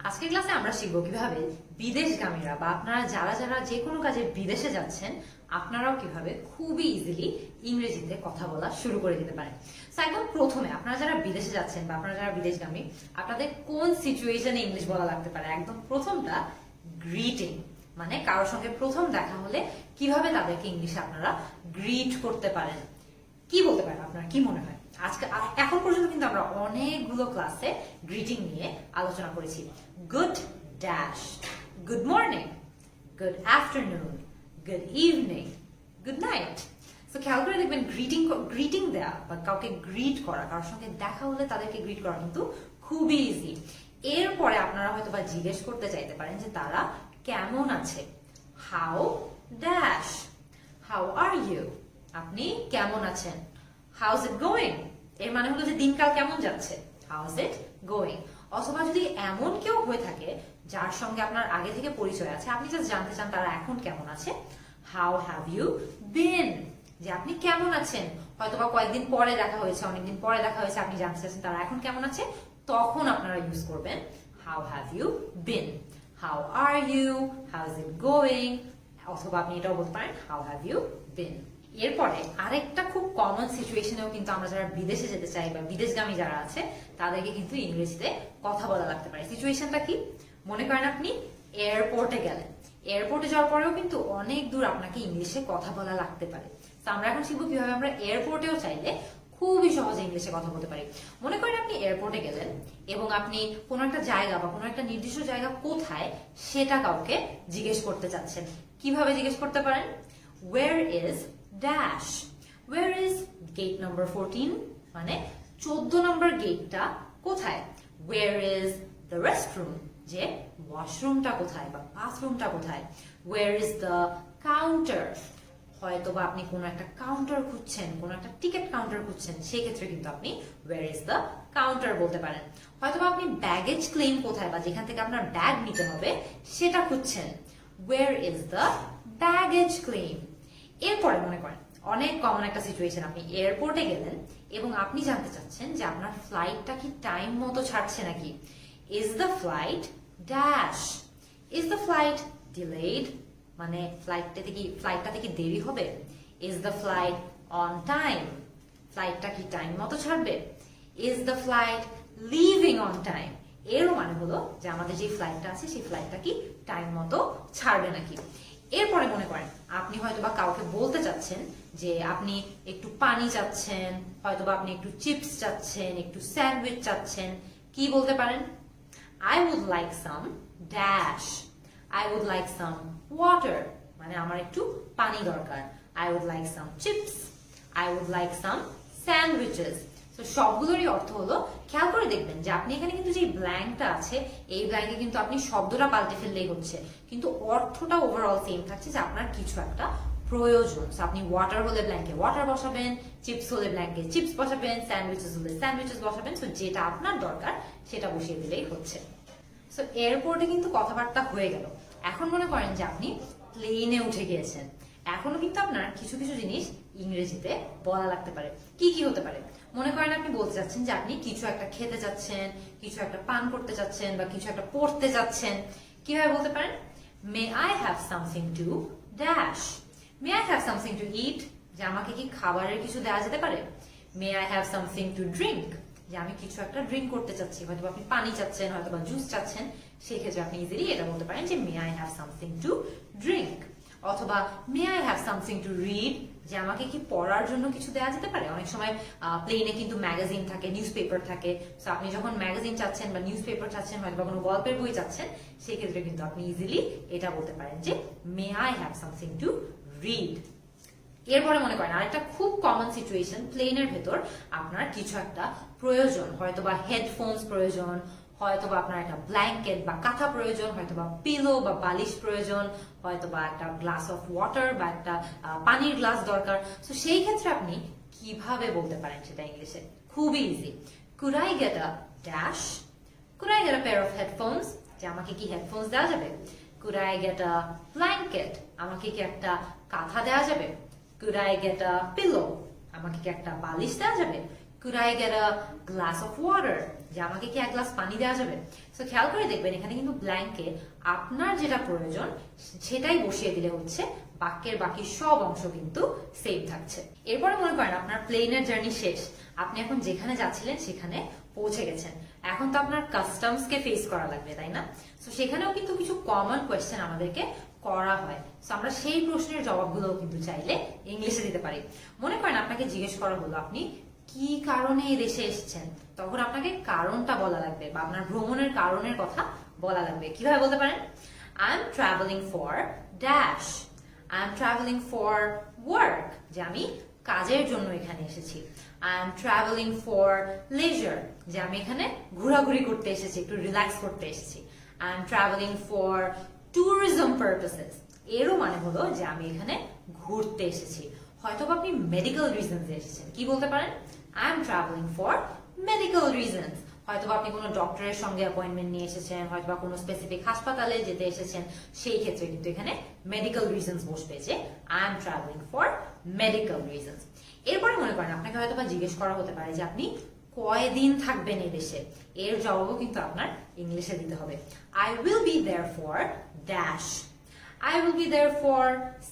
আজকের ক্লাসে আমরা শিখবো কিভাবে বিদেশগামীরা বা আপনারা যারা যারা যে কোনো কাজে বিদেশে যাচ্ছেন আপনারাও কিভাবে খুবই ইজিলি ইংরেজিতে কথা বলা শুরু করে দিতে পারেন। তো একদম প্রথমে আপনারা যারা বিদেশে যাচ্ছেন বা আপনারা যারা বিদেশগামী আপনাদের কোন সিচুয়েশনে ইংলিশ বলা লাগতে পারে, একদম প্রথমটা গ্রিটিং, মানে কারোর সঙ্গে প্রথম দেখা হলে কিভাবে তাদেরকে ইংলিশে আপনারা গ্রিট করতে পারেন, কি বলতে পারেন, আপনার কি মনে হয়? আজকে এখন পর্যন্ত কিন্তু আমরা অনেকগুলো ক্লাসে গ্রিটিং নিয়ে আলোচনা করেছি। Good dash, good morning, good afternoon, good evening, good night. তো খেয়াল করে দেখবেন গ্রিটিং দেয়া বা কাউকে গ্রিট করা, কারোর সঙ্গে দেখা হলে তাদেরকে গ্রিট করা কিন্তু খুবই ইজি। এরপরে আপনারা হয়তো বা জিজ্ঞেস করতে চাইতে পারেন যে তারা কেমন আছে। How dash, how are you, আপনি কেমন আছেন। হাউজ ইট গোয়িং, এর মানে হলো যে দিনকাল কেমন যাচ্ছে। হাউজ ইট গোয়িং। অথবা যদি এমন কেউ হয়ে থাকে যার সঙ্গে আপনার আগে থেকে পরিচয় আছে, আপনি জাস্ট জানতে চান তারা এখন কেমন আছে, হাউ হ্যাভ ইউ বিন, যে আপনি কেমন আছেন। হয়তোবা কয়েকদিন পরে দেখা হয়েছে, অনেকদিন পরে দেখা হয়েছে, আপনি জানতে চাচ্ছেন তারা এখন কেমন আছে, তখন আপনারা ইউজ করবেন how have you been, how are you, how is it going. অথবা আপনি এটাও বলতে পারেন হাউ হ্যাভ ইউ বিন। এরপরে আরেকটা খুব কমন সিচুয়েশনেও কিন্তু আমরা যারা বিদেশে যেতে চাই বা বিদেশগামী যারা আছে তাদেরকে কিন্তু ইংরেজিতে কথা বলা লাগতে পারে। সিচুয়েশনটা কি? মনে করেন আপনি এয়ারপোর্টে গেলেন, এয়ারপোর্টে যাওয়ার পরেও কিন্তু অনেক দূর আপনাকে ইংলিশে কথা বলা লাগতে পারে। তো আমরা এখন শিখবো কিভাবে আমরা এয়ারপোর্টেও চাইলে খুবই সহজে ইংলিশে কথা বলতে পারি। মনে করেন আপনি এয়ারপোর্টে গেলেন এবং আপনি কোনো একটা জায়গা বা কোনো একটা নির্দিষ্ট জায়গা কোথায় সেটা কাউকে জিজ্ঞেস করতে চাচ্ছেন। কিভাবে জিজ্ঞেস করতে পারেন? Where is dash, where is gate number 14, মানে 14 নম্বর গেটটা কোথায়। ওয়ের ইজ দ্য রেস্টরুম, যে ওয়াশরুমটা কোথায় বা বাথরুমটা কোথায়। ওয়ের ইজ দ্য কাউন্টার, হয়তো বা আপনি কোনো একটা কাউন্টার খুঁজছেন, কোনো একটা টিকিট কাউন্টার খুঁজছেন, সেই ক্ষেত্রে কিন্তু আপনি ওয়ের ইজ দ্য কাউন্টার বলতে পারেন। হয়তো বা আপনি ব্যাগেজ ক্লেম কোথায় বা যেখান থেকে আপনার ব্যাগ নিতে হবে সেটা খুঁজছেন, ওয়ের ইজ দ্য ব্যাগেজ ক্লেম। এরপরে মনে করেন অনেক কমন একটা সিচুয়েশন, আপনি এয়ারপোর্টে গেলেন এবং আপনি জানতে চাচ্ছেন যে আপনার ফ্লাইটটা কি টাইম মতো ছাড়ছে নাকি। Is the flight dash, is the flight delayed, মানে ফ্লাইটটাতে কি দেরি হবে। Is the flight on time, ফ্লাইটটা কি টাইম মতো ছাড়বে। Is the flight leaving on time, এরও মানে হলো যে আমাদের যে ফ্লাইটটা আছে সেই ফ্লাইটটা কি টাইম মতো ছাড়বে নাকি। এরপরে মনে করেন আপনি হয়তোবা কাউকে বলতে চাচ্ছেন যে আপনি একটু পানি চাচ্ছেন, হয়তোবা আপনি একটু চিপস চাচ্ছেন, একটু স্যান্ডউইচ চাচ্ছেন। কি বলতে পারেন? I would like some dash, I would like some water, মানে আমার একটু পানি দরকার। I would like some chips, I would like some sandwiches. তো সবগুলোরই অর্থ হলো, খেয়াল করে দেখবেন যে আপনি এখানে কিন্তু যে ব্ল্যাঙ্কটা আছে এই ব্ল্যাঙ্কে কিন্তু আপনি শব্দটা পাল্টে ফেললেই হচ্ছে, কিন্তু অর্থটা ওভারঅল সেম থাকছে যে আপনার কিছু একটা প্রয়োজন। আপনি ওয়াটার হলে ব্ল্যাঙ্কে ওয়াটার বসাবেন, চিপস হলে ব্ল্যাঙ্কে চিপস বসাবেন, স্যান্ডউইচেস হলে স্যান্ডউইচেস বসাবেন। তো যেটা আপনার দরকার সেটা বসিয়ে দিলেই হচ্ছে। সো এয়ারপোর্টে কিন্তু কথাবার্তা হয়ে গেল। এখন মনে করেন যে আপনি প্লেনে উঠে গিয়েছেন, এখনো কিন্তু আপনার কিছু কিছু জিনিস ইংরেজিতে বলা লাগতে পারে। কি কি হতে পারে? মনে করেন আপনি বলতে চাচ্ছেন যে আপনি কিছু একটা খেতে চাচ্ছেন, কিছু একটা পান করতে চাচ্ছেন বা কিছু একটা পড়তে চাচ্ছেন। কিভাবে বলতে পারেন? May I have something to dash, may I have something to eat, যে আমাকে কি খাবারের কিছু দেওয়া যেতে পারে। May I have something to drink, যে আমি কিছু একটা ড্রিঙ্ক করতে চাচ্ছি, হয়তো আপনি পানি চাচ্ছেন, হয়তো বা জুস চাচ্ছেন, সেই ক্ষেত্রে আপনি ইজিলি এটা বলতে পারেন যে may I have something to drink. অথবা may I have something to read, যে আমাকে কি পড়ার জন্য কিছু দেওয়া যেতে পারে। অনেক সময় প্লেনে কিন্তু ম্যাগাজিন থাকে, নিউজ পেপার থাকে। তো আপনি যখন ম্যাগাজিন চাচ্ছেন বা নিউজ পেপার চাচ্ছেন, হয়তো বা কোনো গল্পের বই চাচ্ছেন, সেই ক্ষেত্রে কিন্তু আপনি ইজিলি এটা বলতে পারেন যে may I have something to read. এরপরে মনে করেন আরেকটা খুব কমন সিচুয়েশন, প্লেনের ভেতর আপনার কিছু একটা প্রয়োজন, হয়তোবা হেডফোনস প্রয়োজন, হয়তোবা আপনার একটা ব্ল্যাঙ্কেট বা কাঁথা প্রয়োজন, হয়তোবা পিলো বা বালিশ প্রয়োজন, হয়তোবা একটা গ্লাস অফ ওয়াটার বা একটা পানির গ্লাস দরকার। তো সেই ক্ষেত্রে আপনি কিভাবে বলতে পারেন সেটা ইংলিশে? খুবই easy. Could I get a dash, could I get a pair of headphones, যে আমাকে কি হেডফোনস দেওয়া যাবে। Could I get a blanket, আমাকে কি একটা কাঁথা দেওয়া যাবে। Could I get a pillow, আমাকে কি একটা বালিশ দেওয়া যাবে। Could I get a glass of water, যে আমাকে কি এক গ্লাস পানি দেওয়া যাবে। সো খেয়াল করে দেখবেন এখানে কিন্তু ব্ল্যাঙ্কে আপনার যেটা প্রয়োজন সেটাই বসিয়ে দিলে হচ্ছে বাক্যের বাকি সব অংশ কিন্তু সেম থাকছে। এরপরে মনে করেন আপনার প্লেনের জার্নি শেষ, আপনি এখন যেখানে যাচ্ছিলেন সেখানে পৌঁছে গেছেন, এখন তো আপনার কাস্টমস কে ফেস করা লাগবে, তাই না? তো সেখানেও কিন্তু কিছু কমন কোয়েশ্চেন আমাদেরকে করা হয়। তো আমরা সেই প্রশ্নের জবাবগুলো কিন্তু চাইলে ইংলিশে দিতে পারি। মনে করেন আপনাকে জিজ্ঞেস করা হলো আপনি কি কারণে এই দেশে এসেছেন, তখন আপনাকে কারণটা বলা লাগবে বা আপনার ভ্রমণের কারণের কথা বলা লাগবে। কিভাবে বলতে পারেন? I am travelling for dash, I am travelling for work, যে আমি কাজের জন্য এখানে এসেছি। I am travelling for leisure, যে আমি এখানে ঘোরাঘুরি করতে এসেছি, একটু রিল্যাক্স করতে এসেছি। I am travelling for tourism purposes, এরও মানে হলো যে আমি এখানে ঘুরতে এসেছি। হয়তো আপনি মেডিকেল রিজনস এসেছেন, কি বলতে পারেন? I am travelling for medical reasons. হয়তো আপনি কোনো ডক্টরের সঙ্গে অ্যাপয়েন্টমেন্ট নিয়ে এসেছেন, হয়তো কোনো স্পেসিফিক হাসপাতালে যেতে এসেছেন, সেই ক্ষেত্রে কিন্তু এখানে মেডিকেল রিজনস বসবে, যে I am travelling for medical reasons. এরপরে মনে করেন আপনাকে হয়তো জিজ্ঞেস করা হতে পারে যে আপনি কয়দিন থাকবেন এই দেশে, এর জবাবও কিন্তু আপনার ইংলিশে দিতে হবে। I will be there for dash, I will be there for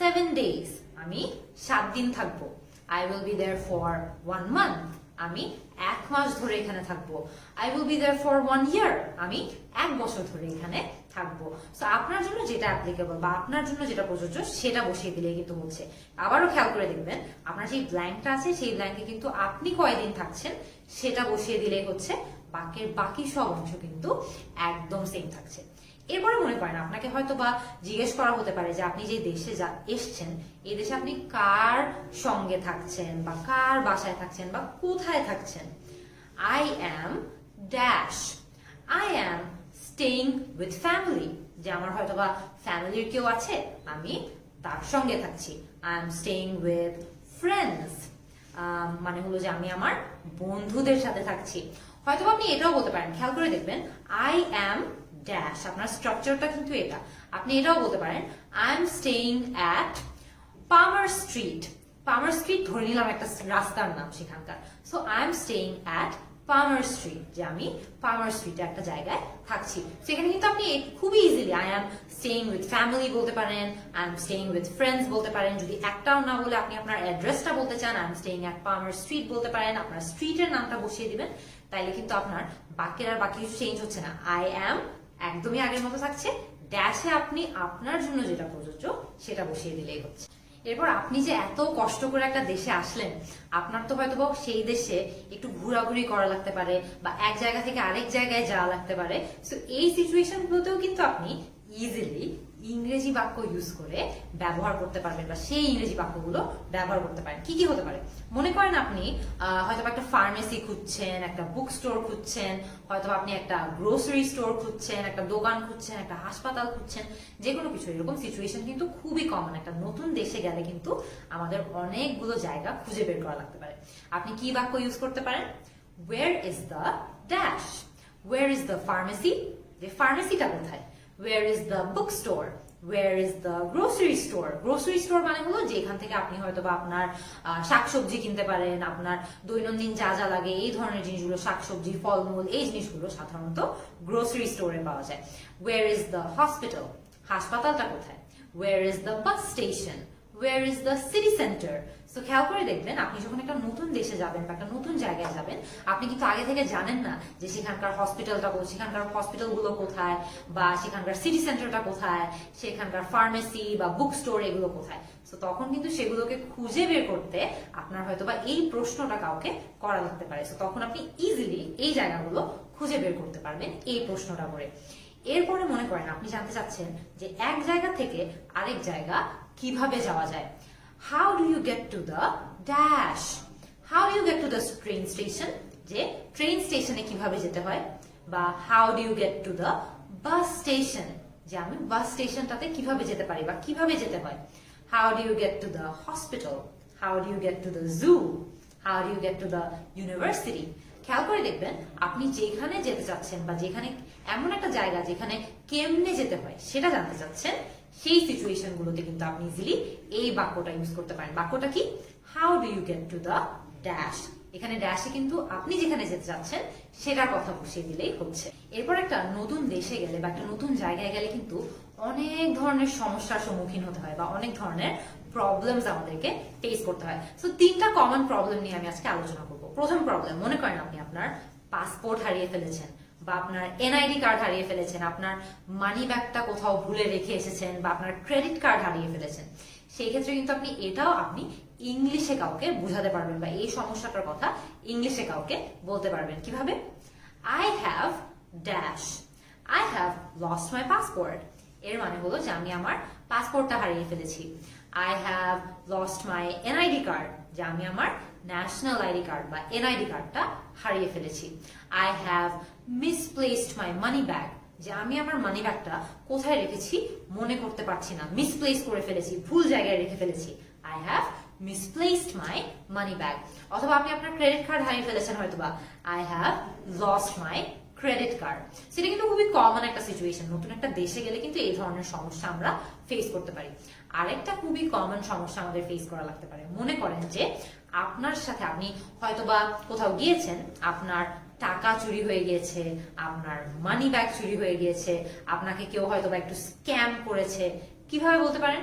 7 days, আমি 7 দিন থাকবো। I will be there for 1 month, আমি 1 মাস ধরে এখানে থাকবো। I will be there for 1 year, আমি 1 বছর ধরে এখানে থাকবো। সো আপনার জন্য যেটা অ্যাপ্লিকেবল বা আপনার জন্য যেটা প্রযোজ্য সেটা বসিয়ে দিলে কিন্তু হচ্ছে। আবারও খেয়াল করে দেখবেন আপনার যে ব্ল্যাঙ্কটা আছে সেই ব্ল্যাঙ্কে কিন্তু আপনি কয়দিন থাকছেন সেটা বসিয়ে দিলেই হচ্ছে, বাক্যের বাকি সব অংশ কিন্তু একদম সেম থাকছে। এরপরে মনে করেন আপনাকে হয়তো বা জিজ্ঞেস করা হতে পারে যে আপনি যে দেশে এসছেন এই দেশে আপনি কার সঙ্গে থাকছেন বা কার বাসায় থাকছেন বা কোথায় থাকছেন। I am dash, I am staying with family, যে আমার হয়তো বা ফ্যামিলির কেউ আছে, আমি তার সঙ্গে থাকছি। I am staying with friends, মানে হলো যে আমি আমার বন্ধুদের সাথে থাকছি। হয়তো আপনি এটাও বলতে পারেন, খেয়াল করে দেখবেন আই অ্যাম ড্যাশ, আপনার স্ট্রাকচারটা কিন্তু এটা। আপনি এটাও বলতে পারেন I M staying at পামার street, পামার street ধরে নিলাম একটা রাস্তার নাম সেখানকার। So I am staying at পামার street, যে আমি পামার স্ট্রিটে একটা জায়গায় থাকছি। সেখানে কিন্তু আপনি খুবই easily I am staying with family বলতে পারেন, I M staying with friends বলতে পারেন। যদি একটাও না বলে আপনি আপনার অ্যাড্রেসটা বলতে চান, I am staying at পামার street বলতে পারেন, আপনার স্ট্রিটের নামটা বসিয়ে দিবেন। তাইলে কিন্তু আপনার বাক্যের আর বাকি কিছু চেঞ্জ হচ্ছে না, আই অ্যাম একদমই আগের মতো থাকছে। ড্যাশে আপনি আপনার জন্য যেটা প্রযোজ্য সেটা বসিয়ে দিলেই হচ্ছে। এরপর আপনি যে এত কষ্ট করে একটা দেশে আসলেন, আপনার তো হয়তো সেই দেশে একটু ঘোরাঘুরি করা লাগতে পারে বা এক জায়গা থেকে আরেক জায়গায় যাওয়া লাগতে পারে। সো এই সিচুয়েশন গুলোতেও কিন্তু আপনি ইজিলি ইংরেজি বাক্য ইউজ করে ব্যবহার করতে পারবেন বা সেই ইংরেজি বাক্যগুলো ব্যবহার করতে পারেন। কি কি হতে পারে? মনে করেন আপনি হয়তো একটা ফার্মেসি খুঁজছেন, একটা বুক স্টোর খুঁজছেন, হয়তো আপনি একটা গ্রোসারি স্টোর খুঁজছেন, একটা দোকান খুঁজছেন, একটা হাসপাতাল খুঁজছেন, যে কোনো কিছু। এরকম সিচুয়েশন কিন্তু খুবই কমন। একটা নতুন দেশে গেলে কিন্তু আমাদের অনেকগুলো জায়গা খুঁজে বের করা লাগতে পারে। আপনি কি বাক্য ইউজ করতে পারেন? Where is the dash? Where is the pharmacy? যে ফার্মেসিটা কোথায়? Where is the bookstore? Where is the grocery store? Grocery store মানে হলো যেখান থেকে আপনি হয়তো বা আপনার শাকসবজি কিনতে পারেন, আপনার দৈনন্দিন যা যা লাগে এই ধরনের জিনিসগুলো, শাকসবজি, ফলমূল, এই জিনিসগুলো সাধারণত গ্রোসারি স্টোরে পাওয়া যায়। Where is the hospital? হাসপাতালটা কোথায়? Where is the bus station? Where is the city center? So খেয়াল করে দেখবেন আপনি যখন একটা নতুন দেশে যাবেন বা একটা নতুন জায়গায় যাবেন, আপনি কিন্তু আগে থেকে জানেন না যে সেখানকার হসপিটালটা কোথায়, সেখানকার হসপিটালগুলো কোথায়, বা সেখানকার সিটি সেন্টারটা কোথায়, সেখানকার ফার্মেসি বা বুক স্টোর এগুলো কোথায়। তো তখন কিন্তু সেগুলোকে খুঁজে বের করতে আপনার হয়তো বা এই প্রশ্নটা কাউকে করা লাগতে পারে। তো তখন আপনি ইজিলি এই জায়গাগুলো খুঁজে বের করতে পারবেন এই প্রশ্নটা করে। এরপরে মনে করেন আপনি জানতে চাচ্ছেন যে এক জায়গা থেকে আরেক জায়গা কিভাবে যাওয়া যায়। How do you get to the dash? How do you get to the train station? যে ট্রেন স্টেশনে কিভাবে যেতে হয়। বা how do you get to the bus station? যে আমি বাস স্টেশনটাতে কিভাবে যেতে পারি বা কিভাবে যেতে হয়। How do you get to the hospital? How do you get to the zoo? How do you get to the university? খেয়াল করে দেখবেন আপনি যেখানে যেতে চাচ্ছেন বা যেখানে এমন একটা জায়গা যেখানে কেমনে যেতে হয় সেটা জানতে চাচ্ছেন, সেই সিচুয়েশন গুলোতে কিন্তু আপনি ইজিলি এই বাক্যটা ইউজ করতে পারেন। বাক্যটা কি? How do you get to the dash? এখানে ড্যাশে কিন্তু আপনি যেখানে যেতে চাচ্ছেন সেটার কথা বসিয়ে দিলেই হচ্ছে। এরপর একটা নতুন দেশে গেলে বা একটা নতুন জায়গায় গেলে কিন্তু অনেক ধরনের সমস্যার সম্মুখীন হতে হয় বা অনেক ধরনের প্রবলেমস আমাদেরকে ফেস করতে হয়। সো 3টা কমন প্রবলেম নিয়ে আমি আজকে আলোচনা করবো। প্রথম প্রবলেম, মনে করেন আপনি আপনার পাসপোর্ট হারিয়ে ফেলেছেন বা আপনার এনআইডি কার্ড হারিয়ে ফেলেছেন, আপনার মানি ব্যাগটা কোথাও ভুলে রেখে এসেছেন বা আপনার ক্রেডিট কার্ড হারিয়ে ফেলেছেন। সেই ক্ষেত্রে কিন্তু আপনি ইংলিশে কাউকে বুঝাতে পারবেন বা এই সমস্যাটার কথা ইংলিশে কাউকে বলতে পারবেন। কিভাবে? I have dash, I have lost my passport. এর মানে হলো যে আমি আমার পাসপোর্টটা হারিয়ে ফেলেছি। I have lost my NID card, যে আমি আমার ন্যাশনাল আইডি কার্ড বা এনআইডি কার্ডটা হারিয়ে ফেলেছি। I have misplaced my money bag, যে আমি আমার মানি ব্যাগটা কোথায় রেখেছি মনে করতে পারছি না, মিসপ্লেস করে ফেলেছি, ভুল জায়গায় রেখে ফেলেছি। I have misplaced my money bag. অথবা আপনি আপনার ক্রেডিট কার্ড হারিয়ে ফেলেছেন হয়তোবা, I have lost my credit card. সেটা কিন্তু খুবই কমন একটা সিচুয়েশন। নতুন একটা দেশে গেলে কিন্তু এই ধরনের সমস্যা আমরা ফেস করতে পারি। আরেকটা খুবই কমন সমস্যা আমাদের ফেস করা লাগতে পারে, মনে করেন যে আপনার সাথে আপনি হয়তোবা কোথাও গিয়েছেন, আপনার টাকা চুরি হয়ে গিয়েছে, আপনার মানি ব্যাগ চুরি হয়ে গিয়েছে, আপনাকে কেউ হয়তোবা একটু স্ক্যাম করেছে। কিভাবে বলতে পারেন?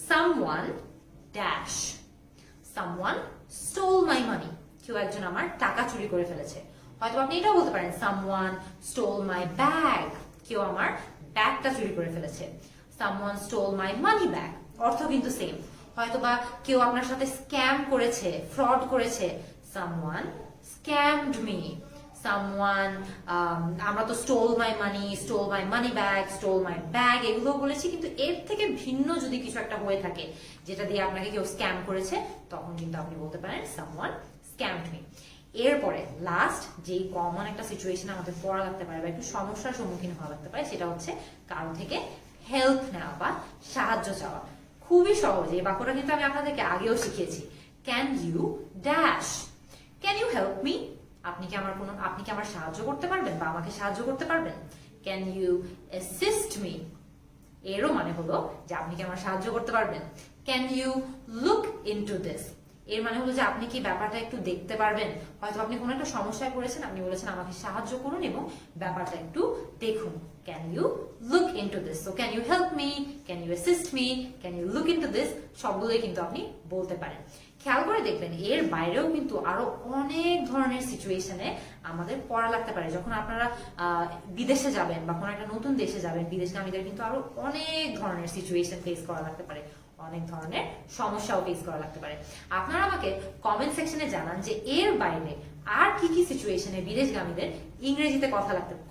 Someone dash, someone stole my money, কেউ একজন আমার টাকা চুরি করে ফেলেছে। হয়তো আপনি এটাও বলতে পারেন সামওয়ান স্টোল মাই ব্যাগ, কেউ আমার ব্যাগটা চুরি করে ফেলেছে। Someone stole my money bag অর্থ কিন্তু সেম। হয়তোবা কেউ আপনার সাথে স্ক্যাম করেছে, ফ্রড করেছে, সামওয়ান স্ক্যামড মি। সামওয়ান, আমরা তো stole my money, stole my money bag, stole my bag এগুলো বলেছি, কিন্তু এর থেকে ভিন্ন যদি কিছু একটা হয়ে থাকে যেটা দিয়ে আপনাকে কেউ স্ক্যাম করেছে, তখন কিন্তু আপনি বলতে পারেন সামওয়ান স্ক্যামড মি। এরপরে লাস্ট যেই কমন একটা সিচুয়েশন আমাদের পড়া লাগতে পারে বা একটু সমস্যার সম্মুখীন হওয়া লাগতে পারে, সেটা হচ্ছে কারো থেকে হেল্প নেওয়া বা সাহায্য চাওয়া। খুবই সহজ, এই বাক্যটা কিন্তু আমি আপনাদেরকে আগেও শিখিয়েছি। Can you dash, can you help me, আপনি কি আমার সাহায্য করতে পারবেন বা আমাকে সাহায্য করতে পারবেন। ক্যান ইউ অ্যাসিস্ট মি, এরও মানে হলো যে আপনি কি আমার সাহায্য করতে পারবেন। Can you look into this, এর মানে হলো যে আপনি কি ব্যাপারটা একটু দেখতে পারবেন। হয়তো আপনি কোনো একটা সমস্যায় পড়েছেন, আপনি বলেছেন আমাকে সাহায্য করুন এবং ব্যাপারটা একটু দেখুন। Can you look into this. So can you help me, can you assist me, can you look into this সবগুলোই কিন্তু আপনি বলতে পারেন। খেয়াল করে দেখবেন এর বাইরেও কিন্তু আরো অনেক ধরনের সিচুয়েশনে আমাদের পড়া লাগতে পারে। যখন আপনারা বিদেশে যাবেন বা কোনো একটা নতুন দেশে যাবেন, বিদেশগামীদের কিন্তু আরো অনেক ধরনের সিচুয়েশন ফেস করা লাগতে পারে, অনেক ধরনের সমস্যাও ফেস করা লাগতে পারে। আপনারা আমাকে কমেন্ট সেকশনে জানান যে এর বাইরে আর কি কি সিচুয়েশনে বিদেশগামীদের ইংরেজিতে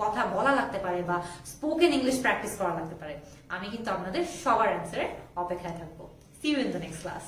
কথা বলা লাগতে পারে বা স্পোকেন ইংলিশ প্র্যাকটিস করা লাগতে পারে। আমি কিন্তু আপনাদের সবার অ্যান্সারে অপেক্ষায় থাকবো। See you in the next class.